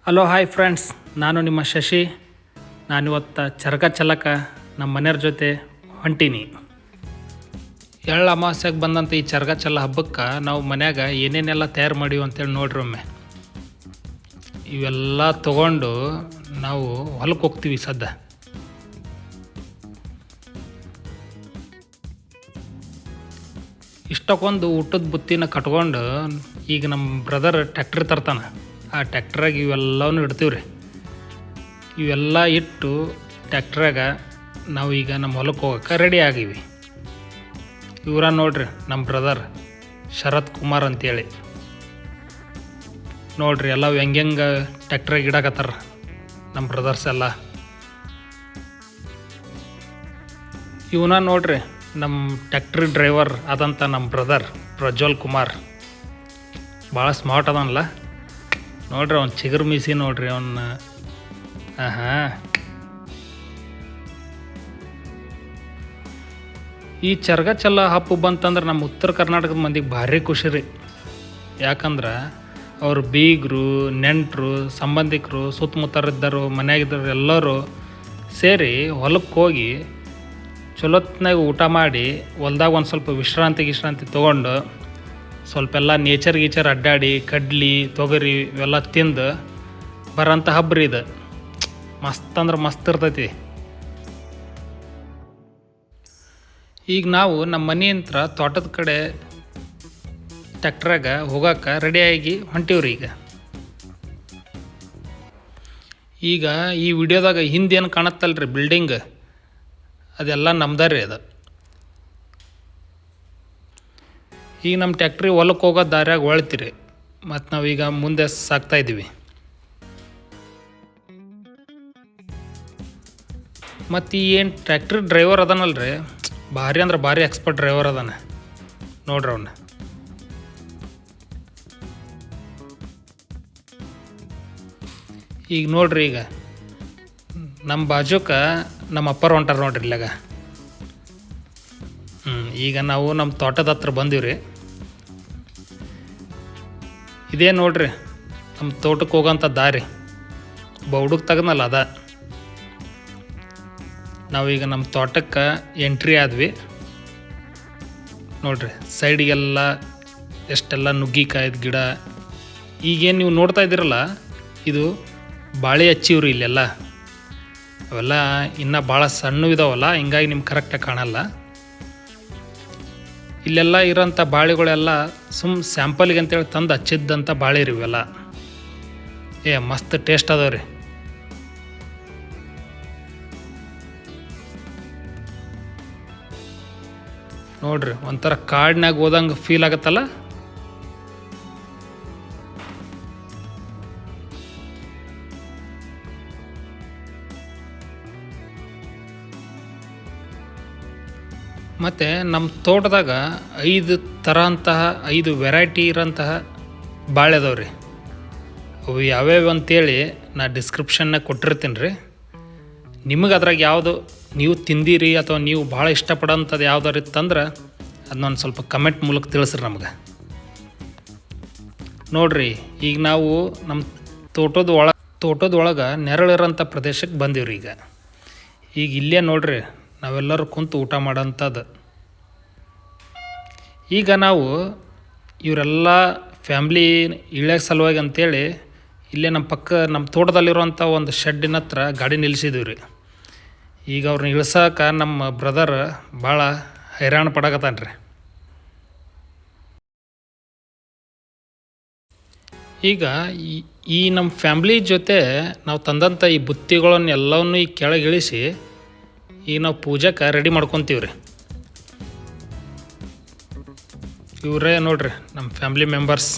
Hello hi friends, ನಾನು ನಿಮ್ಮ ಶಶಿ. ನಾನಿವತ್ತು ಚರಗ ಚಲಕ ನಮ್ಮ ಮನೆಯವ್ರ ಜೊತೆ ಹೊಂಟೀನಿ. ಎಳ್ಳು ಅಮಾವಾಸ್ಯೆಗೆ ಬಂದಂಥ ಈ ಚರಗ ಚಲ್ಲ ಹಬ್ಬಕ್ಕೆ ನಾವು ಮನ್ಯಾಗ ಏನೇನೆಲ್ಲ ತಯಾರು ಮಾಡೀವಿ ಅಂತೇಳಿ ನೋಡ್ರಿ ಒಮ್ಮೆ. ಇವೆಲ್ಲ ತೊಗೊಂಡು ನಾವು ಹೊಲಕ್ಕೆ ಹೋಗ್ತೀವಿ ಸದ್ದ. ಇಷ್ಟಕ್ಕೊಂದು ಊಟದ ಬುತ್ತಿನ ಕಟ್ಕೊಂಡು ಈಗ ನಮ್ಮ ಬ್ರದರ್ ಟ್ಯಾಕ್ಟ್ರಿ ತರ್ತಾನೆ. ಆ ಟ್ಯಾಕ್ಟ್ರಾಗ ಇವೆಲ್ಲವೂ ಇಡ್ತೀವಿ ರೀ. ಇವೆಲ್ಲ ಇಟ್ಟು ಟ್ಯಾಕ್ಟ್ರಾಗ ನಾವು ಈಗ ನಮ್ಮ ಹೊಲಕ್ಕೆ ಹೋಗೋಕೆ ರೆಡಿ ಆಗೀವಿ. ಇವರ ನೋಡ್ರಿ ನಮ್ಮ ಬ್ರದರ್ ಶರತ್ ಕುಮಾರ್ ಅಂತೇಳಿ. ನೋಡ್ರಿ ಎಲ್ಲ ಹೆಂಗೆ ಟ್ಯಾಕ್ಟ್ರಾಗ ಇಡಕತ್ತಾರ ನಮ್ಮ ಬ್ರದರ್ಸ್ ಎಲ್ಲ. ಇವನ ನೋಡ್ರಿ ನಮ್ಮ ಟ್ಯಾಕ್ಟ್ರಿ ಡ್ರೈವರ್ ಆದಂಥ ನಮ್ಮ ಬ್ರದರ್ ಪ್ರಜ್ವಲ್ ಕುಮಾರ್. ಭಾಳ ಸ್ಮಾರ್ಟ್ ಅದನಲ್ಲ ನೋಡ್ರಿ. ಅವ್ನು ಚಿಗುರು ಮೀಸಿ ನೋಡ್ರಿ ಅವನ್ನ. ಈ ಚರಗ ಚಲ್ಲ ಹಬ್ಬ ಬಂತಂದ್ರೆ ನಮ್ಮ ಉತ್ತರ ಕರ್ನಾಟಕದ ಮಂದಿಗೆ ಭಾರಿ ಖುಷಿ ರೀ. ಯಾಕಂದ್ರೆ ಅವ್ರು ಬೀಗರು, ನೆಂಟರು, ಸಂಬಂಧಿಕರು, ಸುತ್ತಮುತ್ತರಿದ್ದರು, ಮನೆಯಾಗಿದ್ದರು ಎಲ್ಲರೂ ಸೇರಿ ಹೊಲಕ್ಕೆ ಹೋಗಿ ಚಲೋತ್ನಾಗ ಊಟ ಮಾಡಿ ಹೊಲ್ದಾಗ ಒಂದು ಸ್ವಲ್ಪ ವಿಶ್ರಾಂತಿ ತೊಗೊಂಡು ಸ್ವಲ್ಪ ಎಲ್ಲ ನೇಚರ್ ಗೀಚರ್ ಅಡ್ಡಾಡಿ ಕಡ್ಲಿ ತೊಗರಿ ಇವೆಲ್ಲ ತಿಂದು ಬರೋಂಥ ಹಬ್ಬ ರೀ ಇದು. ಮಸ್ತ್ ಅಂದ್ರೆ ಮಸ್ತ್ ಇರ್ತೈತಿ. ಈಗ ನಾವು ನಮ್ಮ ಮನೆಯಂತ್ರ ತೋಟದ ಕಡೆ ಟ್ಯಾಕ್ಟ್ರಾಗ ಹೋಗೋಕೆ ರೆಡಿಯಾಗಿ ಹೊಂಟೀವ್ರಿ. ಈಗ ಈ ವಿಡಿಯೋದಾಗ ಹಿಂದೇನು ಕಾಣತ್ತಲ್ರಿ ಬಿಲ್ಡಿಂಗ್, ಅದೆಲ್ಲ ನಮ್ದ ರೀ ಅದು. ಈಗ ನಮ್ಮ ಟ್ಯಾಕ್ಟ್ರಿ ಹೊಲಕ್ಕೆ ಹೋಗೋ ದಾರ್ಯಾಗ ಹೊಳ್ತೀರಿ ಮತ್ತು ನಾವೀಗ ಮುಂದೆ ಸಾಗ್ತಾಯಿದ್ದೀವಿ. ಮತ್ತು ಏನು ಟ್ಯಾಕ್ಟ್ರಿ ಡ್ರೈವರ್ ಅದಾನಲ್ರಿ, ಭಾರಿ ಅಂದ್ರೆ ಭಾರಿ ಎಕ್ಸ್ಪರ್ಟ್ ಡ್ರೈವರ್ ಅದಾನ ನೋಡ್ರಿ ಅವನ್ನ. ಈಗ ನೋಡ್ರಿ, ಈಗ ನಮ್ಮ ಬಾಜುಕ ನಮ್ಮ ಅಪ್ಪರು ಹೊಂಟಾರ ನೋಡ್ರಿ ಇಲ್ಲಾಗ. ಈಗ ನಾವು ನಮ್ಮ ತೋಟದ ಹತ್ರ ಬಂದೀವ್ರಿ. ಇದೇ ನೋಡ್ರಿ ನಮ್ಮ ತೋಟಕ್ಕೆ ಹೋಗೋಂಥ ದಾರಿ. ಬೌಡಕ್ಕೆ ತಗನಲ್ಲ ಅದ. ನಾವೀಗ ನಮ್ಮ ತೋಟಕ್ಕೆ ಎಂಟ್ರಿ ಆದ್ವಿ ನೋಡ್ರಿ. ಸೈಡಿಗೆಲ್ಲ ಎಷ್ಟೆಲ್ಲ ನುಗ್ಗಿಕಾಯ್ದು ಗಿಡ. ಈಗೇನು ನೀವು ನೋಡ್ತಾ ಇದ್ದೀರಲ್ಲ, ಇದು ಬಾಳೆ ಹಚ್ಚಿವ್ರಿ ಇಲ್ಲೆಲ್ಲ. ಅವೆಲ್ಲ ಇನ್ನೂ ಭಾಳ ಸಣ್ಣವಿದಾವಲ್ಲ, ಹಿಂಗಾಗಿ ನಿಮ್ಗೆ ಕರೆಕ್ಟಾಗಿ ಕಾಣಲ್ಲ. ಇಲ್ಲೆಲ್ಲ ಇರೋಂಥ ಬಾಳೆಗಳೆಲ್ಲ ಸ್ಯಾಂಪಲ್ಗೆ ಅಂತೇಳಿ ತಂದು ಹಚ್ಚಿದ್ದಂಥ ಬಾಳೆ ರೀ ಇವೆಲ್ಲ. ಮಸ್ತ್ ಟೇಸ್ಟ್ ಅದಾವ ರೀ. ನೋಡ್ರಿ ಒಂಥರ ಕಾಡಿನಾಗ ಹೋದಂಗೆ ಫೀಲ್ ಆಗತ್ತಲ್ಲ. ಮತ್ತು ನಮ್ಮ ತೋಟದಾಗ 5 ವೆರೈಟಿ ಇರೋಂತಹ ಬಾಳೆ ಅದಾವೆ ರೀ. ಅವು ಯಾವ್ಯಾವ ಅಂತೇಳಿ ನಾ ಡಿಸ್ಕ್ರಿಪ್ಷನ್ನಾಗ ಕೊಟ್ಟಿರ್ತೀನಿ ರೀ. ನಿಮಗೆ ಅದ್ರಾಗ ಯಾವುದು ನೀವು ತಿಂದಿರಿ ಅಥವಾ ನೀವು ಭಾಳ ಇಷ್ಟಪಡೋಂಥದ್ದು ಯಾವ್ದಾರು ಇತ್ತಂದ್ರೆ ಅದನ್ನೊಂದು ಸ್ವಲ್ಪ ಕಮೆಂಟ್ ಮೂಲಕ ತಿಳಿಸ್ರಿ ನಮ್ಗೆ. ನೋಡ್ರಿ, ಈಗ ನಾವು ನಮ್ಮ ತೋಟದೊಳಗೆ ನೆರಳಿರೋಂಥ ಪ್ರದೇಶಕ್ಕೆ ಬಂದೀವ್ರಿ. ಈಗ ಇಲ್ಲೇ ನೋಡ್ರಿ ನಾವೆಲ್ಲರೂ ಕುಂತು ಊಟ ಮಾಡೋಂಥದ್ದು. ಈಗ ನಾವು ಇವರೆಲ್ಲ ಫ್ಯಾಮ್ಲಿ ಇಳ್ಯಾಗ ಸಲುವಾಗಿ ಅಂತೇಳಿ ಇಲ್ಲೇ ನಮ್ಮ ತೋಟದಲ್ಲಿರುವಂಥ ಒಂದು ಶೆಡ್ಡಿನ ಹತ್ರ ಗಾಡಿ ನಿಲ್ಲಿಸಿದ್ದೀವಿ ರೀ. ಈಗ ಅವ್ರನ್ನ ಇಳ್ಸೋಕೆ ನಮ್ಮ ಬ್ರದರ್ ಭಾಳ ಹೈರಾಣ ಪಡಕತ್ತಾನ ರೀ. ಈಗ ಈ ನಮ್ಮ ಫ್ಯಾಮ್ಲಿ ಜೊತೆ ನಾವು ತಂದಂಥ ಈ ಬುತ್ತಿಗಳನ್ನೆಲ್ಲವನ್ನೂ ಈ ಕೆಳಗೆ ಇಳಿಸಿ ಈಗ ನಾವು ಪೂಜೆಗೆ ರೆಡಿ ಮಾಡ್ಕೊತೀವಿ ರೀ. ಇವರೇ ನೋಡ್ರಿ ನಮ್ಮ ಫ್ಯಾಮ್ಲಿ ಮೆಂಬರ್ಸ್.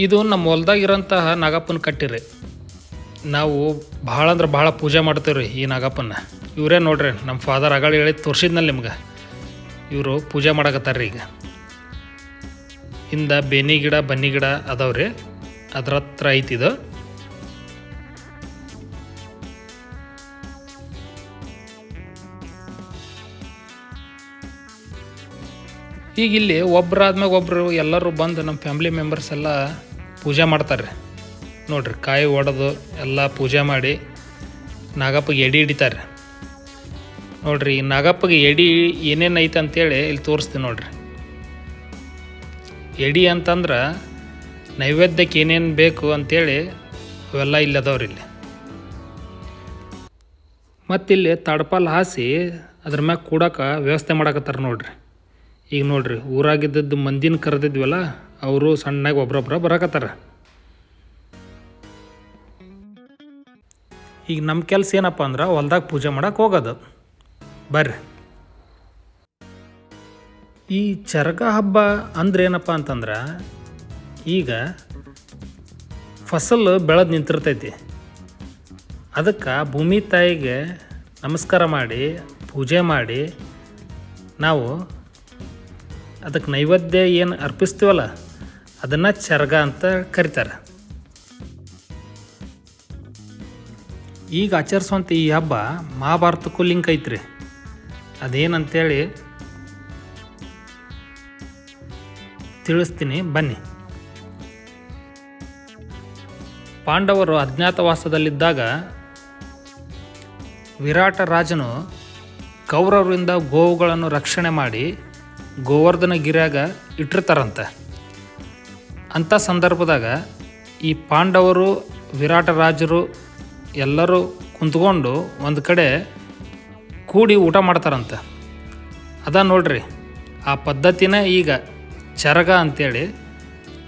ಇದು ನಮ್ಮ ಹೊಲ್ದಾಗಿರೋಂತಹ ನಾಗಪ್ಪನ ಕಟ್ಟಿರಿ. ನಾವು ಭಾಳ ಅಂದ್ರೆ ಭಾಳ ಪೂಜೆ ಮಾಡ್ತೀವಿ ರೀ ಈ ನಾಗಪ್ಪನ. ಇವರೇ ನೋಡ್ರಿ ನಮ್ಮ ಫಾದರ್ ಆಗಳು ಹೇಳಿ ತೋರಿಸಿದ್ನಲ್ಲಿ ನಿಮ್ಗೆ. ಇವರು ಪೂಜೆ ಮಾಡಕತ್ತಾರ್ರಿ. ಈಗ ಹಿಂದೆ ಬನ್ನಿ ಗಿಡ ಅದಾವ್ರಿ, ಅದ್ರ ಹತ್ರ ಐತಿದು. ಈಗ ಇಲ್ಲಿ ಒಬ್ಬರಾದ್ಮೇಲೆ ಒಬ್ಬರು ಎಲ್ಲರೂ ಬಂದು ನಮ್ಮ ಫ್ಯಾಮ್ಲಿ ಮೆಂಬರ್ಸ್ ಎಲ್ಲ ಪೂಜೆ ಮಾಡ್ತಾರೆ ನೋಡ್ರಿ. ಕಾಯಿ ಒಡೆದು ಎಲ್ಲ ಪೂಜೆ ಮಾಡಿ ನಾಗಪ್ಪಗೆ ಎಡೆ ಹಿಡಿತಾರೆ ನೋಡ್ರಿ. ಈ ನಾಗಪ್ಪಗೆ ಎಡೆ ಏನೇನು ಐತೆ ಅಂತೇಳಿ ಇಲ್ಲಿ ತೋರಿಸ್ತೀನಿ ನೋಡ್ರಿ. ಎಡೆ ಅಂತಂದ್ರೆ ನೈವೇದ್ಯಕ್ಕೆ ಏನೇನು ಬೇಕು ಅಂಥೇಳಿ ಅವೆಲ್ಲ ಇಲ್ಲಿ ಅದಾವ್ರಿ ಇಲ್ಲಿ. ಮತ್ತಿಲ್ಲಿ ತಡ್ಪಾಲ್ ಹಾಸಿ ಅದ್ರ ಮ್ಯಾಗ ಕೂಡಕ್ಕೆ ವ್ಯವಸ್ಥೆ ಮಾಡಕತ್ತಾರೆ ನೋಡ್ರಿ. ಈಗ ನೋಡ್ರಿ ಊರಾಗಿದ್ದದ್ದು ಮಂದಿನ ಕರೆದಿದ್ವಲ್ಲ, ಅವರು ಸಣ್ಣಾಗಿ ಒಬ್ರೊಬ್ಬರ ಬರಕತ್ತಾರ. ಈಗ ನಮ್ಮ ಕೆಲಸ ಏನಪ್ಪ ಅಂದ್ರೆ ಹೊಲ್ದಾಗ ಪೂಜೆ ಮಾಡಕ್ಕೆ ಹೋಗೋದು. ಬರ್ರಿ. ಈ ಚರಗ ಹಬ್ಬ ಅಂದ್ರೆ ಏನಪ್ಪ ಅಂತಂದ್ರೆ, ಈಗ ಫಸಲು ಬೆಳೆದು ನಿಂತಿರ್ತೈತಿ. ಅದಕ್ಕೆ ಭೂಮಿ ತಾಯಿಗೆ ನಮಸ್ಕಾರ ಮಾಡಿ ಪೂಜೆ ಮಾಡಿ ನಾವು ಅದಕ್ಕೆ ನೈವೇದ್ಯ ಏನು ಅರ್ಪಿಸ್ತೀವಲ್ಲ ಅದನ್ನು ಚರಗ ಅಂತ ಕರೀತಾರೆ. ಈಗ ಆಚರಿಸುವಂಥ ಈ ಹಬ್ಬ ಮಹಾಭಾರತಕ್ಕೂ ಲಿಂಕ್ ಐತ್ರಿ. ಅದೇನಂತೇಳಿ ತಿಳಿಸ್ತೀನಿ ಬನ್ನಿ. ಪಾಂಡವರು ಅಜ್ಞಾತವಾಸದಲ್ಲಿದ್ದಾಗ ವಿರಾಟ ರಾಜನು ಕೌರವರಿಂದ ಗೋವುಗಳನ್ನು ರಕ್ಷಣೆ ಮಾಡಿ ಗೋವರ್ಧನ ಗಿರಿಯಾಗ ಇಟ್ಟಿರ್ತಾರಂತೆ. ಅಂಥ ಸಂದರ್ಭದಾಗ ಈ ಪಾಂಡವರು ವಿರಾಟ ರಾಜರು ಎಲ್ಲರೂ ಕುಂತ್ಕೊಂಡು ಒಂದು ಕಡೆ ಕೂಡಿ ಊಟ ಮಾಡ್ತಾರಂತೆ. ಅದ ನೋಡ್ರಿ ಆ ಪದ್ಧತಿನ ಈಗ ಚರಗ ಅಂಥೇಳಿ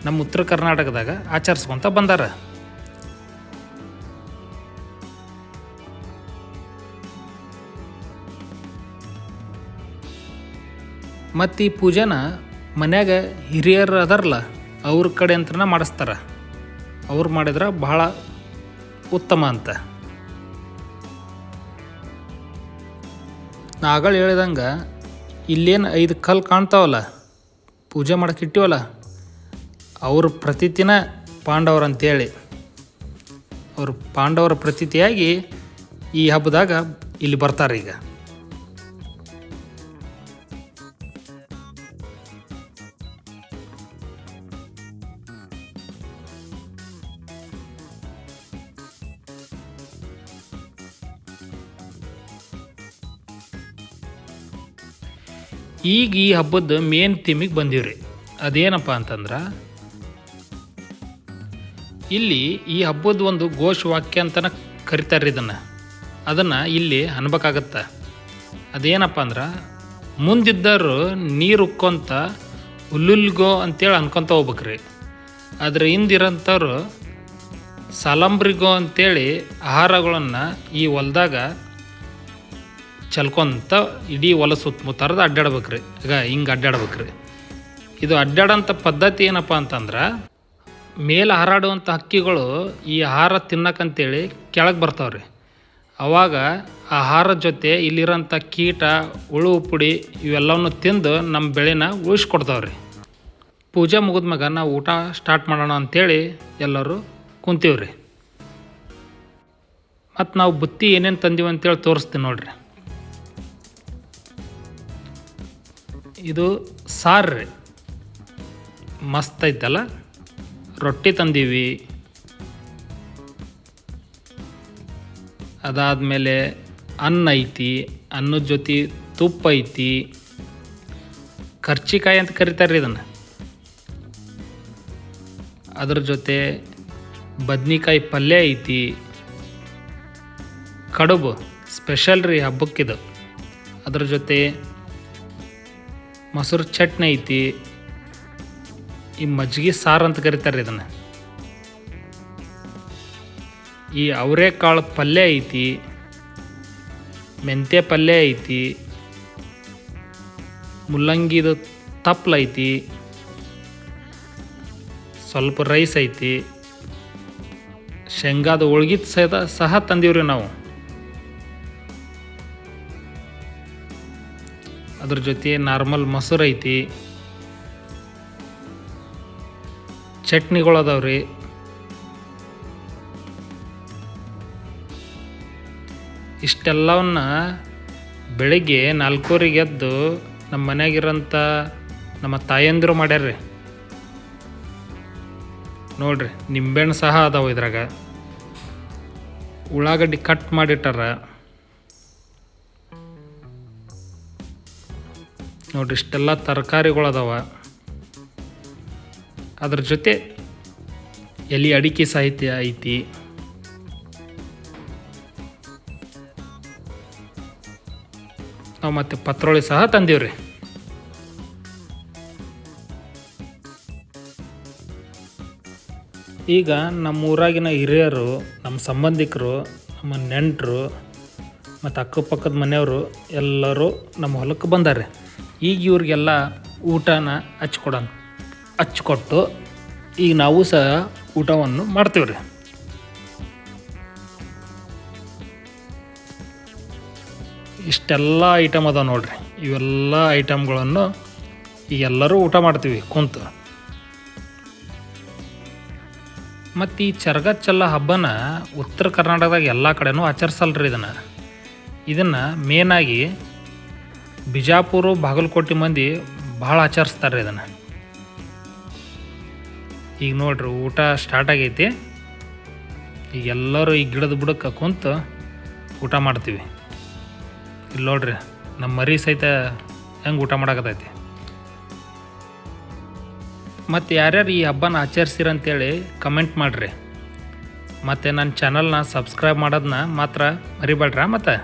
ನಮ್ಮ ಉತ್ತರ ಕರ್ನಾಟಕದಾಗ ಆಚರಿಸ್ಕೊತ ಬಂದಾರ. ಮತ್ತು ಈ ಪೂಜೆನ ಮನ್ಯಾಗ ಹಿರಿಯರು ಅದಾರಲ್ಲ ಅವ್ರ ಕಡೆ ಅಂತನ ಮಾಡಿಸ್ತಾರೆ. ಅವ್ರು ಮಾಡಿದ್ರೆ ಬಹಳ ಉತ್ತಮ ಅಂತ. ನಾ ಆಗಳು ಹೇಳಿದಂಗೆ ಇಲ್ಲೇನು 5 ಕಲ್ಲು ಕಾಣ್ತಾವಲ್ಲ ಪೂಜೆ ಮಾಡಕ್ಕೆ ಇಟ್ಟಿವಲ್ಲ, ಅವ್ರ ಪ್ರತೀತಿನ ಪಾಂಡವರು ಅಂತೇಳಿ ಅವರು ಪಾಂಡವರ ಪ್ರತೀತಿಯಾಗಿ ಈ ಹಬ್ಬದಾಗ ಇಲ್ಲಿ ಬರ್ತಾರೆ. ಈಗ ಈಗ ಈ ಹಬ್ಬದ ಮೇನ್ ಥೀಮಿಗೆ ಬಂದೀವ್ರಿ. ಅದೇನಪ್ಪ ಅಂತಂದ್ರೆ, ಇಲ್ಲಿ ಈ ಹಬ್ಬದ ಒಂದು ಘೋಷವಾಕ್ಯ ಅಂತನ ಕರಿತಾರೆ ಅದನ್ನು ಇಲ್ಲಿ ಅನ್ಬೇಕಾಗತ್ತೆ. ಅದೇನಪ್ಪ ಅಂದ್ರೆ, ಮುಂದಿದ್ದವರು ನೀರು ಉಕ್ಕೊಂತ ಉಲ್ಲುಲ್ಗೋ ಅಂತೇಳಿ ಅನ್ಕೊತ ಹೋಗ್ಬೇಕ್ರಿ. ಆದರೆ ಹಿಂದಿರೋಂಥವ್ರು ಸಲಂಬ್ರಿಗೋ ಅಂತೇಳಿ ಆಹಾರಗಳನ್ನು ಈ ಹೊಲ್ದಾಗ ಚಲ್ಕೊಂತ ಇಡೀ ಹೊಲ ಸುತ್ತಮುತ್ತಾರದ ಅಡ್ಡಾಡ್ಬೇಕ್ರಿ. ಈಗ ಹಿಂಗೆ ಅಡ್ಡಾಡ್ಬೇಕ್ರಿ. ಇದು ಅಡ್ಡಾಡೋಂಥ ಪದ್ಧತಿ ಏನಪ್ಪ ಅಂತಂದ್ರೆ, ಮೇಲೆ ಹಾರಾಡುವಂಥ ಹಕ್ಕಿಗಳು ಈ ಆಹಾರ ತಿನ್ನಕ್ಕಂತೇಳಿ ಕೆಳಗೆ ಬರ್ತಾವ್ರಿ. ಆವಾಗ ಆಹಾರದ ಜೊತೆ ಇಲ್ಲಿರೋಂಥ ಕೀಟ ಹುಳು ಪುಡಿ ಇವೆಲ್ಲವನ್ನು ತಿಂದು ನಮ್ಮ ಬೆಳೆನ ಉಳಿಸ್ಕೊಡ್ತಾವ್ರಿ. ಪೂಜೆ ಮುಗಿದ್ಮ್ಯಾಗ ನಾವು ಊಟ ಸ್ಟಾರ್ಟ್ ಮಾಡೋಣ ಅಂಥೇಳಿ ಎಲ್ಲರೂ ಕುಂತೀವ್ರಿ. ಮತ್ತು ನಾವು ಬುತ್ತಿ ಏನೇನು ತಂದೀವಿ ಅಂತೇಳಿ ತೋರಿಸ್ತೀನಿ ನೋಡ್ರಿ. ಇದು ಸಾರು ರೀ, ಮಸ್ತ್ ಐತಲ್ಲ. ರೊಟ್ಟಿ ತಂದೀವಿ. ಅದಾದಮೇಲೆ ಅನ್ನ ಐತಿ, ಅನ್ನದ ಜೊತೆ ತುಪ್ಪ ಐತಿ, ಕರ್ಚಿಕಾಯಿ ಅಂತ ಕರಿತಾರೆ ರೀ ಇದನ್ನು. ಅದ್ರ ಜೊತೆ ಬದ್ನಿಕಾಯಿ ಪಲ್ಯ ಐತಿ, ಕಡುಬು ಸ್ಪೆಷಲ್ ರೀ ಹಬ್ಬಕ್ಕಿದು. ಅದ್ರ ಜೊತೆ ಮೊಸರು ಚಟ್ನಿ ಐತಿ, ಈ ಮಜ್ಜಿಗೆ ಸಾರು ಅಂತ ಕರಿತಾರೆ ಇದನ್ನು. ಈ ಅವರೆಕಾಳು ಪಲ್ಯ ಐತಿ, ಮೆಂತ್ಯ ಪಲ್ಯ ಐತಿ, ಮುಲ್ಲಂಗಿದು ತಪ್ಪಲ ಐತಿ, ಸ್ವಲ್ಪ ರೈಸ್ ಐತಿ, ಶೇಂಗಾದ ಹೋಳ್ಗಿದ ಸಹ ತಂದೀವ್ರಿ ನಾವು. ಅದ್ರ ಜೊತೆ ನಾರ್ಮಲ್ ಮೊಸರು ಐತಿ, ಚಟ್ನಿಗಳು ಅದಾವ್ರಿ. ಇಷ್ಟೆಲ್ಲವನ್ನ ಬೆಳಿಗ್ಗೆ 4:00ಗೆ ಎದ್ದು ನಮ್ಮ ಮನೆಯಾಗಿರೋಂಥ ನಮ್ಮ ತಾಯಂದಿರು ಮಾಡ್ಯಾರ್ರಿ. ನೋಡ್ರಿ, ನಿಂಬೆಹಣ್ಣು ಸಹ ಅದಾವ ಇದ್ರಾಗ. ಉಳ್ಳಾಗಡ್ಡಿ ಕಟ್ ಮಾಡಿಟ್ಟಾರ ನೋಡ್ರಿ. ಇಷ್ಟೆಲ್ಲ ತರಕಾರಿಗಳು ಅದಾವ. ಅದ್ರ ಜೊತೆ ಎಲೆ ಅಡಿಕೆ ಸಾಹಿತ್ಯ ಐತಿ. ನಾವು ಮತ್ತೆ ಪತ್ರೊಳಿ ಸಹ ತಂದೀವ್ರಿ. ಈಗ ನಮ್ಮ ಊರಾಗಿನ ಹಿರಿಯರು, ನಮ್ಮ ಸಂಬಂಧಿಕರು, ನಮ್ಮ ನೆಂಟರು ಮತ್ತು ಅಕ್ಕಪಕ್ಕದ ಮನೆಯವರು ಎಲ್ಲರೂ ನಮ್ಮ ಹೊಲಕ್ಕೆ ಬಂದಾರೆ. ಈಗ ಇವ್ರಿಗೆಲ್ಲ ಊಟನ ಹಚ್ಕೊಟ್ಟು ಈಗ ನಾವು ಸಹ ಊಟವನ್ನು ಮಾಡ್ತೀವಿ ರೀ. ಇಷ್ಟೆಲ್ಲ ಐಟಮ್ ಅದಾವ ನೋಡ್ರಿ. ಇವೆಲ್ಲ ಐಟಮ್ಗಳನ್ನು ಈಗ ಎಲ್ಲರೂ ಊಟ ಮಾಡ್ತೀವಿ ಕುಂತು. ಮತ್ತು ಈ ಚರಗಚ್ಚಲ್ಲ ಹಬ್ಬನ ಉತ್ತರ ಕರ್ನಾಟಕದಾಗ ಎಲ್ಲ ಕಡೆನೂ ಆಚರಿಸಲ್ರಿ. ಇದನ್ನು ಮೇನಾಗಿ ಬಿಜಾಪುರ, ಬಾಗಲಕೋಟೆ ಮಂದಿ ಭಾಳ ಆಚರಿಸ್ತಾರೆ ಇದನ್ನು. ಈಗ ನೋಡ್ರಿ, ಊಟ ಸ್ಟಾರ್ಟ್ ಆಗೈತಿ. ಈಗ ಎಲ್ಲರೂ ಈ ಗಿಡದ ಬುಡಕ್ಕೆ ಕುಂತು ಊಟ ಮಾಡ್ತೀವಿ. ಇಲ್ಲಿ ನೋಡ್ರಿ, ನಮ್ಮ ಮರಿ ಸಹಿತ ಹೆಂಗೆ ಊಟ ಮಾಡಕತ್ತೈತಿ. ಮತ್ತು ಯಾರ್ಯಾರು ಈ ಹಬ್ಬನ ಆಚರಿಸಿರಂತೇಳಿ ಕಮೆಂಟ್ ಮಾಡಿರಿ. ಮತ್ತು ನನ್ನ ಚಾನಲ್ನ ಸಬ್ಸ್ಕ್ರೈಬ್ ಮಾಡೋದನ್ನ ಮಾತ್ರ ಮರಿಬೇಡ್ರ. ಮತ್ತು